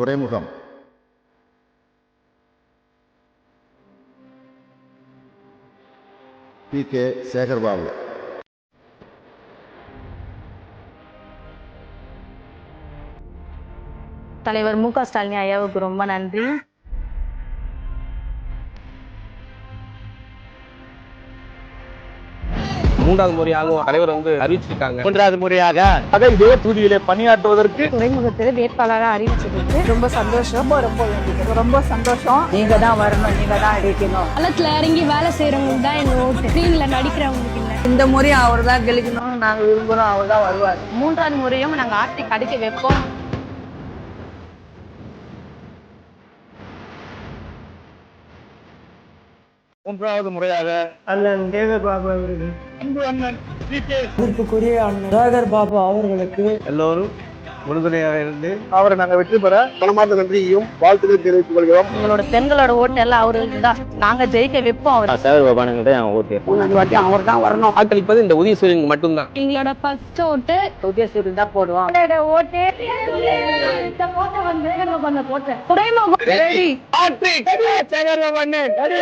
துறைமுகம் பி.கே. சேகர்பாபு. தலைவர் மு.க. ஸ்டாலின் ஐயாவுக்கு ரொம்ப நன்றி. மூன்றாவது முறையாக தலைவர் அறிவிச்சிருக்காங்க. மூன்றாவது முறையாக இதே தொகுதியிலே பணியாற்றுவதற்கு துறைமுகத்தில் வேட்பாளராக அறிவிச்சதுக்கு ரொம்ப சந்தோஷம். ரொம்ப சந்தோஷம். நீங்க தான் வரணும், நீங்க தான் அடிக்கணும். களத்துல இறங்கி வேலை செய்யறவங்களுக்கு தான் எங்க ஓட்டு, ஸ்கிரீன்ல நடிக்கிறவங்களுக்கு இல்லை. இந்த முறையும் அவர் தான் கெளிக்கணும்னு நாங்க விரும்புறோம். அவர் தான் வருவார். மூன்றாவது முறையும் நாங்க ஆட்சி கடிக்க வைப்போம். மூன்றாவது முறையாக அண்ணன் சேகர்பாபு அவர்கள், அதற்குரிய அண்ணன் சேகர்பாபு அவர்களுக்கு எல்லோரும் உறுதுணையாக இருந்து அவரை நாங்கள் வெற்றி பெற மனமார்ந்த நன்றியையும் வாழ்த்துக்கள் தெரிவித்துக் கொள்கிறோம். எங்களோட பெண்களோட ஓட்டு எல்லாம் அவருக்கு தான். நாங்க ஜெயிக்க வைப்போம். அவர் அவர் தான் வரணும். வாக்களிப்பது இந்த உதயசூரியன் மட்டும்தான். எங்களோட ஃபர்ஸ்ட் ஓட்டு உதயசூரியன் தான் போடுவோம். ஓட்டு இந்த ஓட்டை வந்து நாங்க பண்ண போட்டேன். துறைமுகம் சேகர்பாபு